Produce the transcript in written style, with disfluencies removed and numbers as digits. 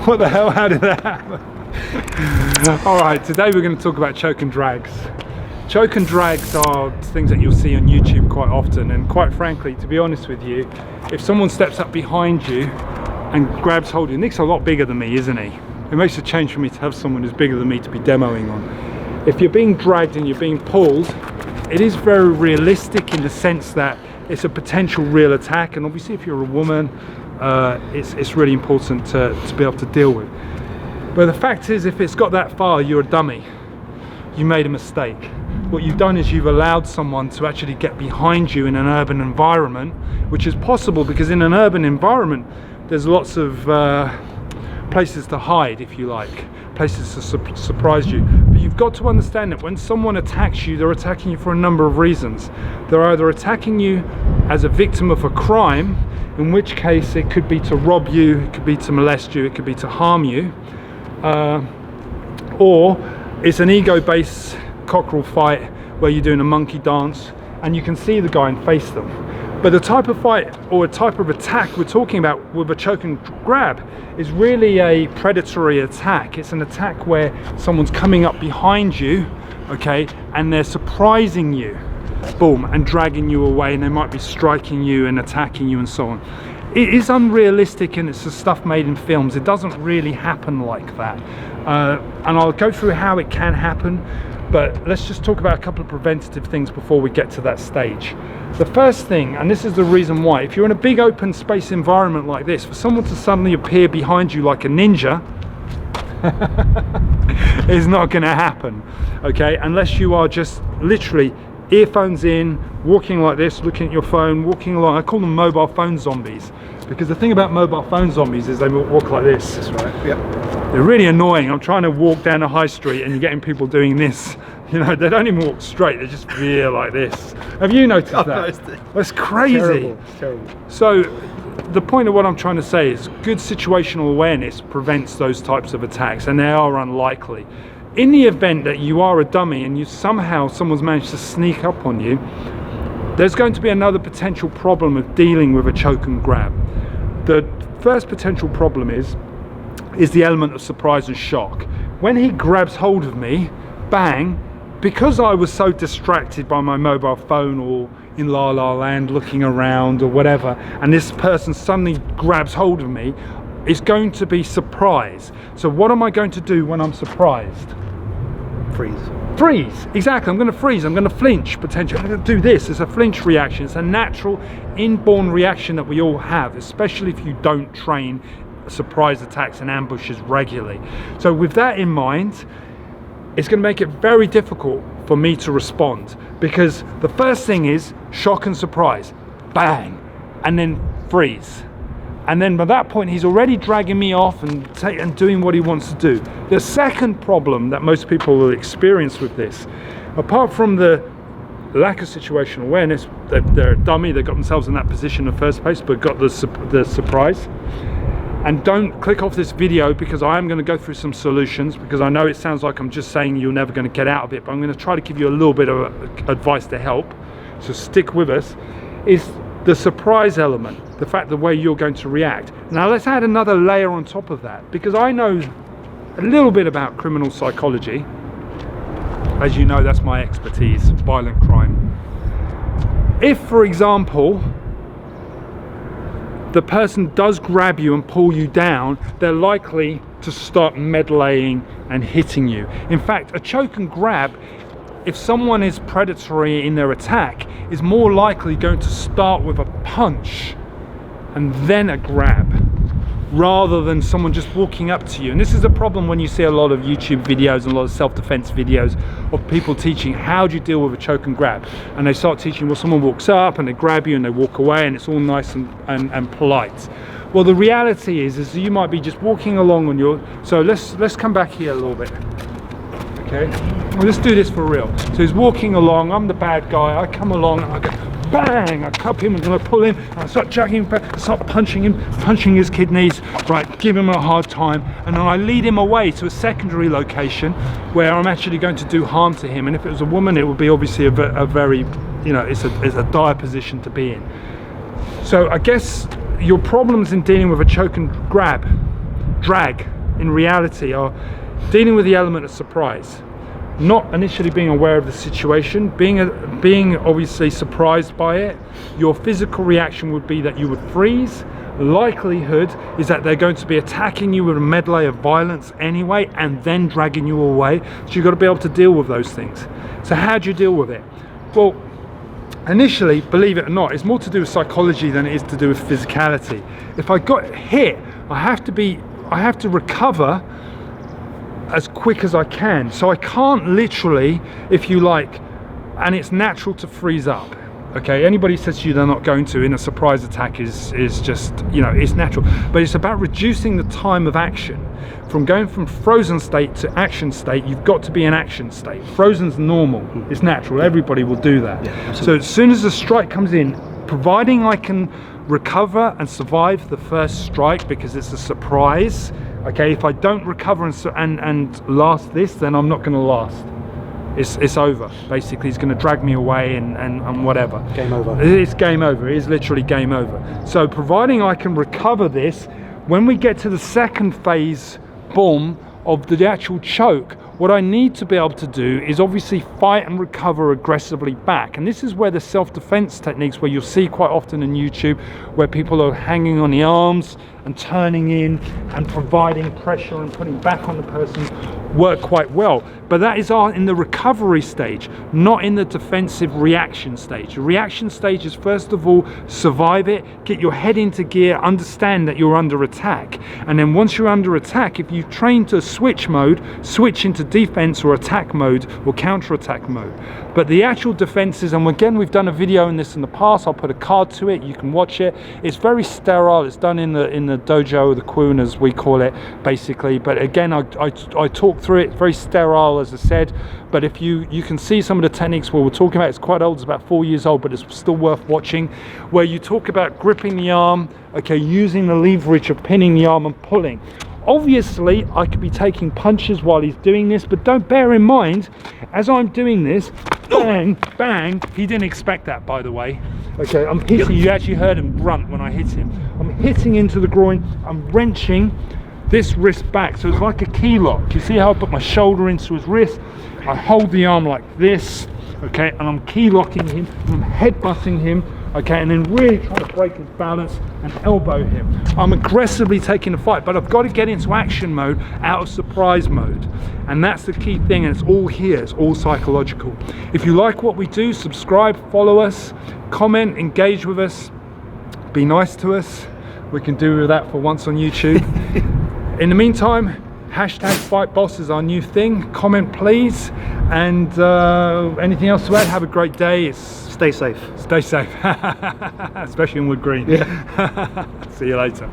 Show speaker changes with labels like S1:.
S1: What the hell? How did that happen? Alright, today we're going to talk about choke and drags. Choke and drags are things that you'll see on YouTube quite often, and quite frankly, to be honest with you, if someone steps up behind you and grabs hold of you, Nick's a lot bigger than me, isn't he? It makes a change for me to have someone who's bigger than me to be demoing on. If you're being dragged and you're being pulled, it is very realistic in the sense that it's a potential real attack, and obviously if you're a woman, it's really important to be able to deal with. But the fact is, if it's got that far, you're a dummy. You made a mistake. What you've done is you've allowed someone to actually get behind you in an urban environment, which is possible because in an urban environment there's lots of places to hide, if you like, places to surprise you. But you've got to understand that when someone attacks you, they're attacking you for a number of reasons. They're either attacking you as a victim of a crime, in which case it could be to rob you, it could be to molest you, it could be to harm you, or it's an ego-based cockerel fight where you're doing a monkey dance and you can see the guy and face them. But the type of fight or a type of attack we're talking about with a choke and grab is really a predatory attack. It's an attack where someone's coming up behind you, okay, and they're surprising you, boom, and dragging you away, and they might be striking you and attacking you and so on. It is unrealistic, and it's the stuff made in films. It doesn't really happen like that. And I'll go through how it can happen, but let's just talk about a couple of preventative things before we get to that stage. The first thing, and this is the reason why, if you're in a big open space environment like this, for someone to suddenly appear behind you like a ninja is not going to happen, okay, unless you are just literally earphones in, walking like this, looking at your phone, walking along. I call them mobile phone zombies, because the thing about mobile phone zombies is they walk like this. That's right. Yep. They're really annoying. I'm trying to walk down a high street and you're getting people doing this. You know, they don't even walk straight, they just veer like this. Have you noticed that? That's crazy. Terrible. It's terrible. So the point of what I'm trying to say is good situational awareness prevents those types of attacks, and they are unlikely. In the event that you are a dummy and someone's managed to sneak up on you, there's going to be another potential problem of dealing with a choke and grab. The first potential problem is the element of surprise and shock. When he grabs hold of me, bang, because I was so distracted by my mobile phone or in La La Land looking around or whatever, and this person suddenly grabs hold of me, it's going to be surprise. So what am I going to do when I'm surprised? Freeze, exactly. I'm going to freeze, I'm going to flinch potentially. I'm going to do this. It's a flinch reaction. It's a natural inborn reaction that we all have, especially if you don't train surprise attacks and ambushes regularly. So with that in mind, it's going to make it very difficult for me to respond, because the first thing is shock and surprise, bang, and then freeze. And then by that point, he's already dragging me off and doing what he wants to do. The second problem that most people will experience with this, apart from the lack of situational awareness, they're a dummy, they got themselves in that position in the first place, but got the surprise. And don't click off this video, because I am going to go through some solutions, because I know it sounds like I'm just saying you're never going to get out of it, but I'm going to try to give you a little bit of advice to help. So stick with us. Is the surprise element, the fact the way you're going to react. Now let's add another layer on top of that, because I know a little bit about criminal psychology. As you know, that's my expertise, violent crime. If, for example, the person does grab you and pull you down, they're likely to start meddling and hitting you. In fact, a choke and grab, if someone is predatory in their attack, is more likely going to start with a punch and then a grab, rather than someone just walking up to you. And this is a problem when you see a lot of YouTube videos and a lot of self-defense videos of people teaching how do you deal with a choke and grab, and they start teaching, well, someone walks up and they grab you and they walk away and it's all nice and polite. Well, the reality is you might be just walking along on your, so let's come back here a little bit. Okay, well, let's do this for real. So he's walking along, I'm the bad guy, I come along, I go bang, I cup him and I pull him, and I start dragging him back, I start punching him, punching his kidneys, right, give him a hard time, and then I lead him away to a secondary location where I'm actually going to do harm to him. And if it was a woman, it would be obviously a very you know, it's a dire position to be in. So I guess your problems in dealing with a choke and drag in reality are dealing with the element of surprise, not initially being aware of the situation, being obviously surprised by it. Your physical reaction would be that you would freeze. Likelihood is that they're going to be attacking you with a medley of violence anyway and then dragging you away. So you've got to be able to deal with those things. So how do you deal with it? Well, initially, believe it or not, it's more to do with psychology than it is to do with physicality. If I got hit, I have to recover as quick as I can. So I can't literally, if you like, and it's natural to freeze up. Okay, anybody says to you they're not going to in a surprise attack is just, you know, it's natural. But it's about reducing the time of action. From going from frozen state to action state, you've got to be in action state. Frozen's normal, it's natural, everybody will do that.
S2: Yeah,
S1: so as soon as the strike comes in, providing I can recover and survive the first strike because it's a surprise, okay, if I don't recover and last this, then I'm not going to last. It's over. Basically, he's going to drag me away and whatever.
S2: Game over.
S1: It's game over. It is literally game over. So providing I can recover this, when we get to the second phase, boom, of the actual choke, what I need to be able to do is obviously fight and recover aggressively back. And this is where the self-defense techniques, where you'll see quite often in YouTube, where people are hanging on the arms and turning in and providing pressure and putting back on the person, work quite well. But that is in the recovery stage, not in the defensive reaction stage. The reaction stage is, first of all, survive it, get your head into gear, understand that you're under attack. And then once you're under attack, if you train to switch mode, switch into defense or attack mode or counter-attack mode. But the actual defenses, and again, we've done a video on this in the past, I'll put a card to it, you can watch it. It's very sterile, it's done in the dojo, the Kwun as we call it, basically. But again, I talk through it, very sterile, as I said. But if you can see some of the techniques where we're talking about, it's quite old, it's about 4 years old, but it's still worth watching, where you talk about gripping the arm, okay, using the leverage of pinning the arm and pulling. Obviously, I could be taking punches while he's doing this, but don't bear in mind, as I'm doing this, bang, bang, he didn't expect that, by the way. Okay, I'm hitting, you actually heard him grunt when I hit him. I'm hitting into the groin, I'm wrenching this wrist back, so it's like a key lock. You see how I put my shoulder into his wrist? I hold the arm like this, okay, and I'm key locking him, I'm headbutting him, okay, and then really trying to break his balance and elbow him. I'm aggressively taking the fight, but I've got to get into action mode out of surprise mode. And that's the key thing, and it's all here, it's all psychological. If you like what we do, subscribe, follow us, comment, engage with us, be nice to us. We can do that for once on YouTube. In the meantime, #FightBoss is our new thing. Comment please, and anything else to add? Have a great day.
S2: Stay safe.
S1: Stay safe, especially in Wood Green.
S2: Yeah.
S1: See you later.